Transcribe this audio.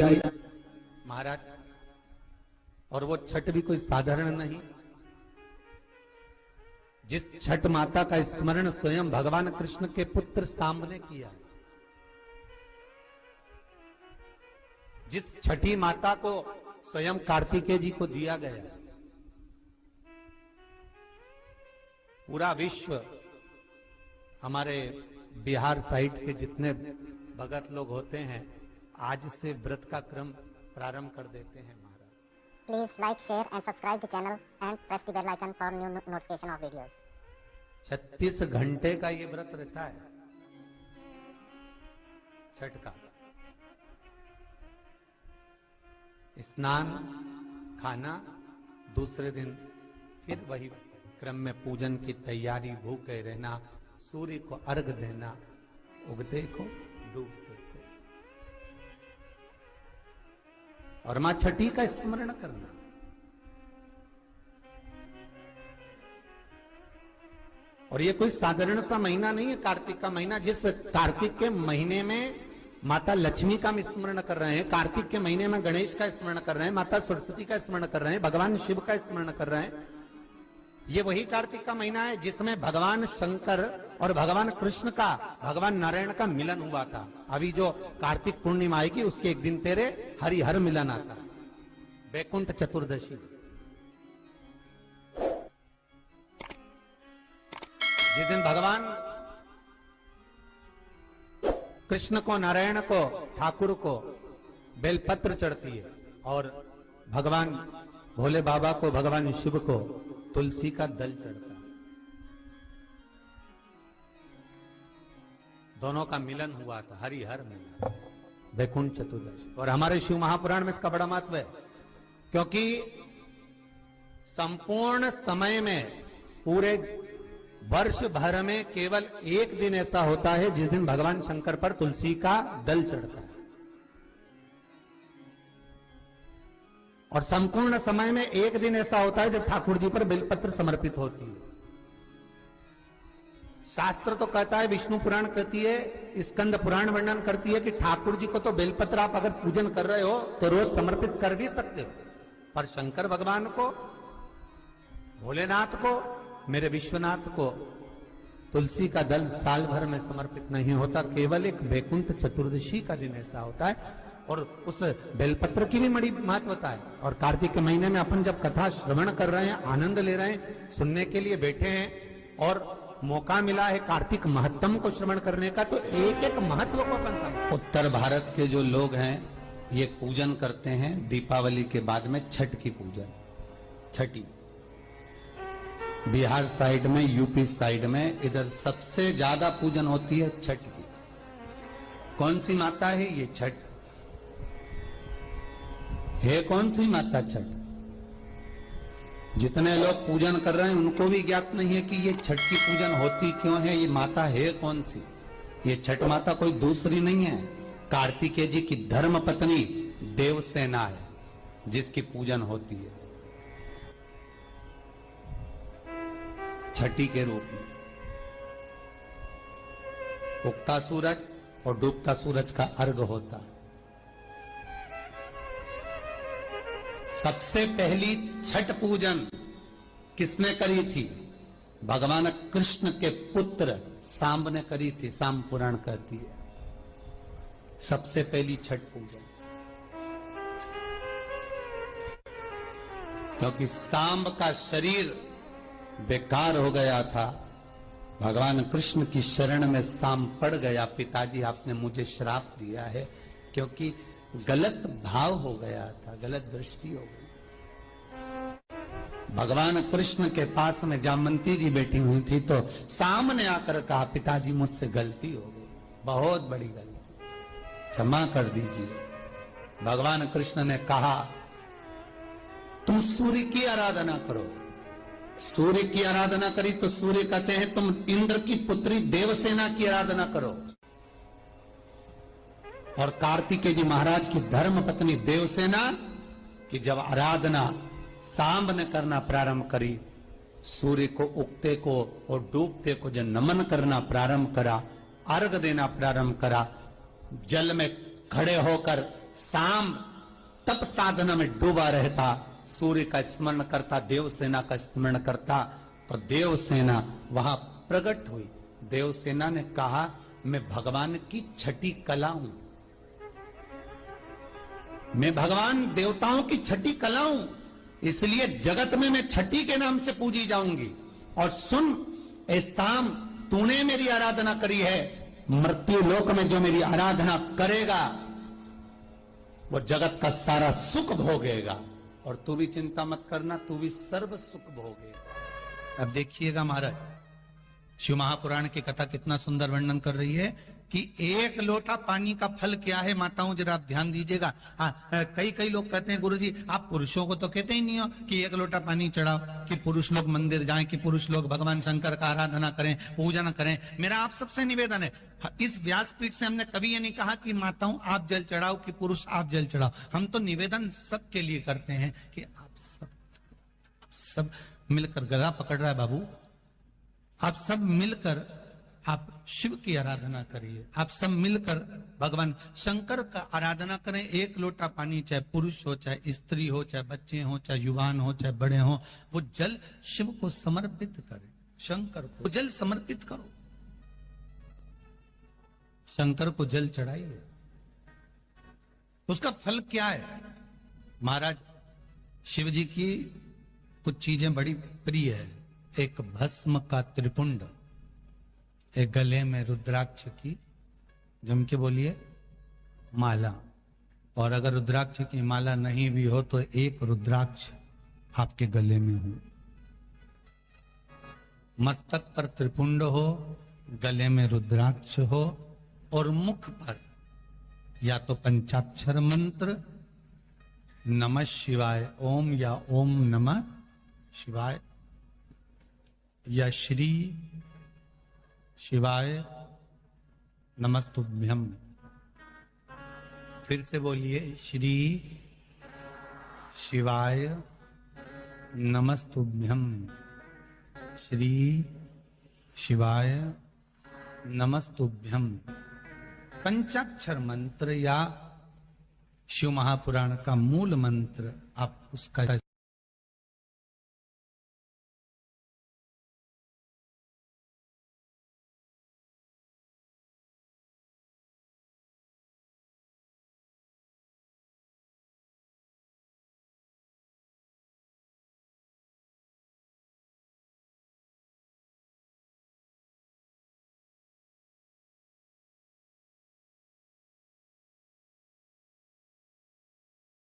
महाराज, और वो छठ भी कोई साधारण नहीं। जिस छठ माता का स्मरण स्वयं भगवान कृष्ण के पुत्र सांब ने किया, जिस छठी माता को स्वयं कार्तिकेय जी को दिया गया, पूरा विश्व, हमारे बिहार साइड के जितने भगत लोग होते हैं आज से व्रत का क्रम प्रारंभ कर देते हैं। महाराज, please like, share and subscribe the channel and press the bell icon for new notification of videos. 36 घंटे का ये व्रत रहता है छठ का। स्नान, खाना, दूसरे दिन फिर वही क्रम में पूजन की तैयारी, भूखे रहना, सूर्य को अर्घ देना, उगते को डूबते को, और मां छठी का स्मरण करना। और ये कोई साधारण सा महीना नहीं है कार्तिक का महीना। जिस कार्तिक के महीने में माता लक्ष्मी का स्मरण कर रहे हैं, कार्तिक के महीने में गणेश का स्मरण कर रहे हैं, माता सरस्वती का स्मरण कर रहे हैं, भगवान शिव का स्मरण कर रहे हैं, ये वही कार्तिक का महीना है जिसमें भगवान शंकर और भगवान कृष्ण का, भगवान नारायण का मिलन हुआ था। अभी जो कार्तिक पूर्णिमा आएगी उसके एक दिन तेरे हरिहर मिलन आता, वैकुंठ चतुर्दशी। जिस दिन भगवान कृष्ण को, नारायण को, ठाकुर को बेलपत्र चढ़ती है और भगवान भोले बाबा को, भगवान शिव को तुलसी का दल चढ़ता है। दोनों का मिलन हुआ था, हरिहर मिलन, वैकुंठ चतुर्दशी। और हमारे शिव महापुराण में इसका बड़ा महत्व है, क्योंकि संपूर्ण समय में, पूरे वर्ष भर में केवल एक दिन ऐसा होता है जिस दिन भगवान शंकर पर तुलसी का दल चढ़ता है, और संपूर्ण समय में एक दिन ऐसा होता है जब ठाकुर जी पर बेलपत्र समर्पित होती है। शास्त्र तो कहता है, विष्णु पुराण कहती है, स्कंद पुराण वर्णन करती है कि ठाकुर जी को तो बेलपत्र आप अगर पूजन कर रहे हो तो रोज समर्पित कर भी सकते हो, पर शंकर भगवान को, भोलेनाथ को, मेरे विश्वनाथ को तुलसी का दल साल भर में समर्पित नहीं होता, केवल एक वैकुंठ चतुर्दशी का दिन ऐसा होता है। और उस बेलपत्र की भी बड़ी महत्वता है। और कार्तिक के महीने में अपन जब कथा श्रवण कर रहे हैं, आनंद ले रहे हैं, सुनने के लिए बैठे हैं और मौका मिला है कार्तिक महत्तम को श्रवण करने का, तो एक एक महत्व को अपन समझ। उत्तर भारत के जो लोग हैं ये पूजन करते हैं दीपावली के बाद में छठ की पूजन, छठी। बिहार साइड में, यूपी साइड में, इधर सबसे ज्यादा पूजन होती है छठ की। कौन सी माता है ये? छठ है। कौन सी माता? छठ। जितने लोग पूजन कर रहे हैं उनको भी ज्ञात नहीं है कि ये छठ की पूजन होती क्यों है, ये माता है कौन सी। ये छठ माता कोई दूसरी नहीं है, कार्तिकेय जी की धर्म पत्नी देवसेना है जिसकी पूजन होती है छठी के रूप में। उगता सूरज और डूबता सूरज का अर्घ होता है। सबसे पहली छठ पूजन किसने करी थी? भगवान कृष्ण के पुत्र सांब ने करी थी। सांब पुराण कहती है सबसे पहली छठ पूजन, क्योंकि सांब का शरीर बेकार हो गया था। भगवान कृष्ण की शरण में सांब पड़ गया, पिताजी आपने मुझे श्राप दिया है, क्योंकि गलत भाव हो गया था, गलत दृष्टि हो गई। भगवान कृष्ण के पास में जामवंती जी बैठी हुई थी तो सामने आकर कहा, पिताजी मुझसे गलती हो गई, बहुत बड़ी गलती, क्षमा कर दीजिए। भगवान कृष्ण ने कहा, तुम सूर्य की आराधना करो। सूर्य की आराधना करी तो सूर्य कहते हैं तुम इंद्र की पुत्री देवसेना की आराधना करो। और कार्तिकेय जी महाराज की धर्म पत्नी देवसेना की जब आराधना सांब ने करना प्रारंभ करी, सूर्य को उगते को और डूबते को जब नमन करना प्रारंभ करा, अर्घ देना प्रारंभ करा, जल में खड़े होकर शाम तप साधना में डूबा रहता, सूर्य का स्मरण करता, देवसेना का स्मरण करता, तो देवसेना वहां प्रकट हुई। देवसेना ने कहा मैं भगवान की छठी कला हूं, मैं भगवान देवताओं की छठी कला हूं, इसलिए जगत में मैं छठी के नाम से पूजी जाऊंगी। और सुन ए शाम, तूने मेरी आराधना करी है, मृत्यु लोक में जो मेरी आराधना करेगा वो जगत का सारा सुख भोगेगा, और तू भी चिंता मत करना, तू भी सर्व सुख भोगेगा। अब देखिएगा महाराज, शिव महापुराण की कथा कितना सुंदर वर्णन कर रही है कि एक लोटा पानी का फल क्या है। माताओं जरा आप ध्यान दीजिएगा। कई लोग कहते हैं गुरुजी आप पुरुषों को तो कहते ही नहीं हो कि एक लोटा पानी चढ़ाओ, कि पुरुष लोग मंदिर जाएं, कि पुरुष लोग भगवान शंकर का आराधना करें, पूजन करें। मेरा आप सबसे निवेदन है, इस व्यासपीठ से हमने कभी ये नहीं कहा कि माताओं आप जल चढ़ाओ, कि पुरुष आप जल चढ़ाओ। हम तो निवेदन सबके लिए करते हैं कि आप सब मिलकर, गला पकड़ रहा है बाबू, आप सब मिलकर आप शिव की आराधना करिए, आप सब मिलकर भगवान शंकर का आराधना करें। एक लोटा पानी, चाहे पुरुष हो, चाहे स्त्री हो, चाहे बच्चे हो, चाहे युवान हो, चाहे बड़े हो, वो जल शिव को समर्पित करें, शंकर को जल समर्पित करो, शंकर को जल चढ़ाइए। उसका फल क्या है महाराज? शिव जी की कुछ चीजें बड़ी प्रिय है। एक भस्म का त्रिपुंड, एक गले में रुद्राक्ष की, जम के बोलिए, माला। और अगर रुद्राक्ष की माला नहीं भी हो तो एक रुद्राक्ष आपके गले में हो, मस्तक पर त्रिपुंड हो, गले में रुद्राक्ष हो, और मुख पर या तो पंचाक्षर मंत्र नमः शिवाय ओम, या ओम नमः शिवाय, या श्री शिवाय नमस्तुभ्यम। फिर से बोलिए, श्री शिवाय नमस्तुभ्यम, श्री शिवाय नमस्तुभ्यम। पंचाक्षर मंत्र या शिव महापुराण का मूल मंत्र आप उसका